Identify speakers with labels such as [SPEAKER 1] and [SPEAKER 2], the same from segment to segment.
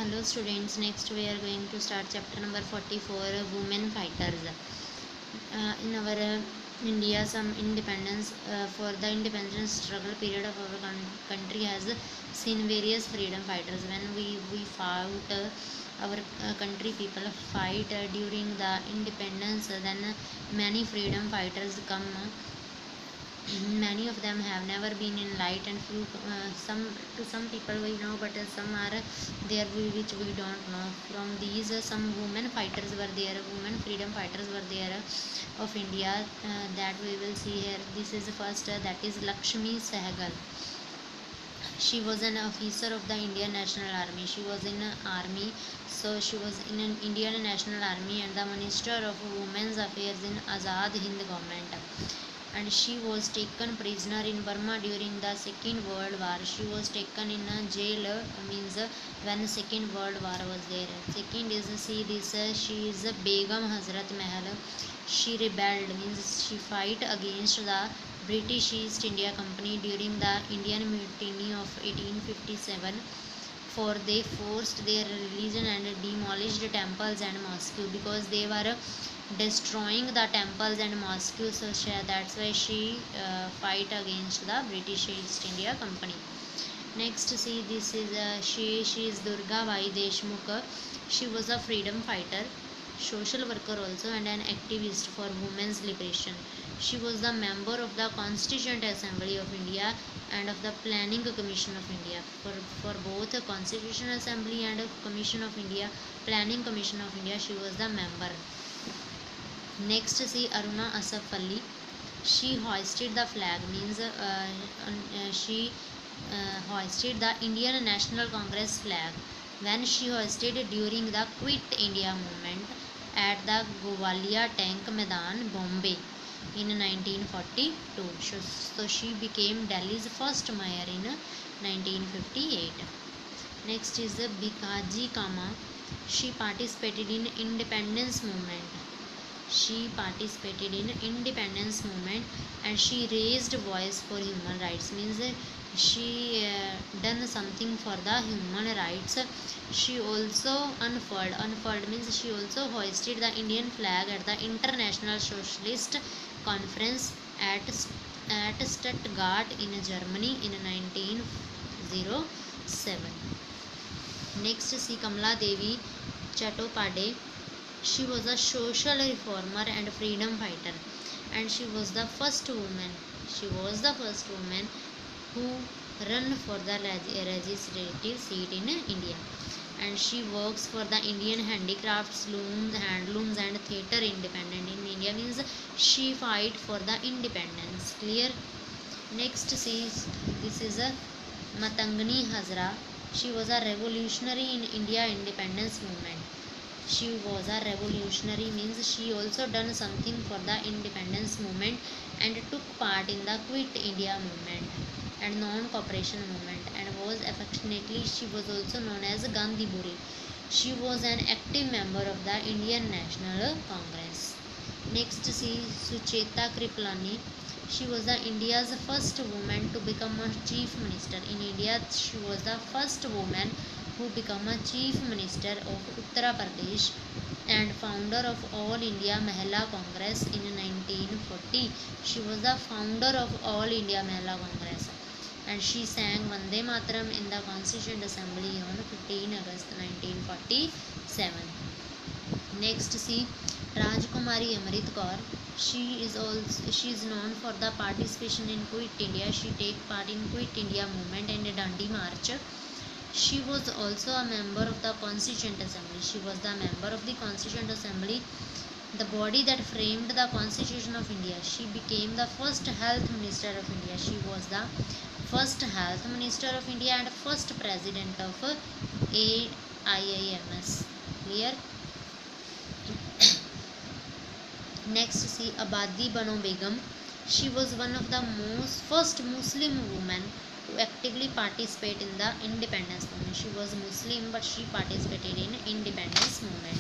[SPEAKER 1] Hello students, next we are going to start chapter number 44, women fighters. In our India, some independence for the independence struggle period of our country has seen various freedom fighters. When we fought our country people fight during the independence, then many freedom fighters come. Many of them have never been in light, and few some people we know, but some are there which we don't know. From these some women fighters were there, women freedom fighters were there of India, that we will see here. This is first, that is Lakshmi Sehgal. She was an officer of the Indian National Army. She was in army, so she was in an Indian National Army and the Minister of Women's Affairs in Azad Hind government. And she was taken prisoner in Burma during the Second World War. She was taken in a jail, means when Second World War was there. Second is, see this, she is Begum Hazrat Mahal. She rebelled, means she fight against the British East India Company during the Indian Mutiny of 1857. For they forced their religion and demolished temples and mosques, because they were destroying the temples and mosques, so that's why she fight against the British East India Company. Next, see this is she is Durga Bhai Deshmukh. She was a freedom fighter, social worker also, and an activist for women's liberation. She was the member of the Constituent Assembly of India and of the Planning Commission of India. For both the Constitutional Assembly and Commission of India, Planning Commission of India, she was the member. Next, see Aruna Asaf Ali. She hoisted the flag, means she hoisted the Indian National Congress flag when she hoisted during the Quit India movement at the Gowalia Tank Maidan, Bombay in 1942. So she became Delhi's first mayor in 1958. Next is Bikaji Kama. She participated in independence movement. She participated in independence movement and she raised voice for human rights, means she done something for the human rights. She also unfurled means she also hoisted the Indian flag at the International Socialist Conference at Stuttgart in Germany in 1907. Next, see Kamala Devi Chattopadhyay. She was a social reformer and freedom fighter, and she was the first woman. She was the first woman who ran for the legislative seat in India. And she works for the Indian handicrafts, looms, handlooms, and theatre independent in India, means she fight for the independence. Clear? Next, see this is a Matangani Hazra. She was a revolutionary in India independence movement. She was a revolutionary, means she also done something for the independence movement and took part in the Quit India movement and non-cooperation movement, and was affectionately, she was also known as Gandhi Buri. She was an active member of the Indian National Congress. Next, see Sucheta Kripalani. She was the India's first woman to become a chief minister. In India, she was the first woman who became a chief minister of Uttar Pradesh and founder of All India Mahila Congress in 1940. She was the founder of All India Mahila Congress, and she sang Vande Mataram in the Constituent Assembly on 15 August 1947. Next, see Rajkumari Amrit Kaur. She is known for the participation in Quit India. She take part in Quit India movement and Dandi March. She was also a member of the Constituent Assembly. She was the member of the Constituent Assembly, the body that framed the Constitution of India. She became the first Health Minister of India. She was the first Health Minister of India and first President of AIIMS. Clear? Next, see Abadi Bano Begum. She was one of the first Muslim women to actively participate in the independence movement. She was Muslim, but she participated in independence movement.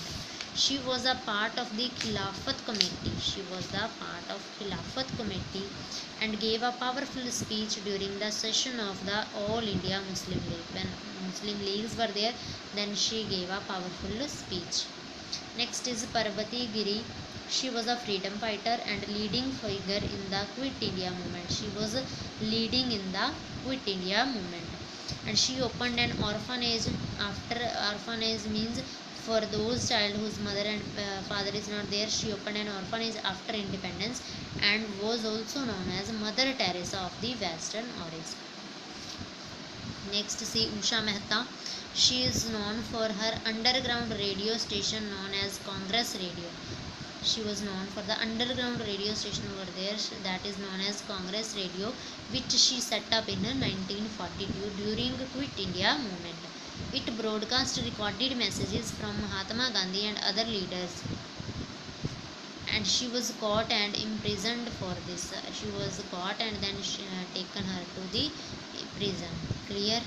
[SPEAKER 1] She was a part of the Khilafat Committee. She was the part of Khilafat Committee and gave a powerful speech during the session of the All India Muslim League when Muslim leagues were there, then she gave a powerful speech. Next is Parvati Giri. She was a freedom fighter and leading figure in the Quit India movement. She was leading in the Quit India movement, and she opened an orphanage. After orphanage means for those child whose mother and father is not there, she opened an orphanage after independence and was also known as Mother Teresa of the Western Orissa. Next, see Usha Mehta. She is known for her underground radio station known as Congress Radio. She was known for the underground radio station over there that is known as Congress Radio, which she set up in 1942 during Quit India movement. It broadcast recorded messages from Mahatma Gandhi and other leaders, and she was caught and imprisoned for this. She was caught and then taken her to the prison. Clear?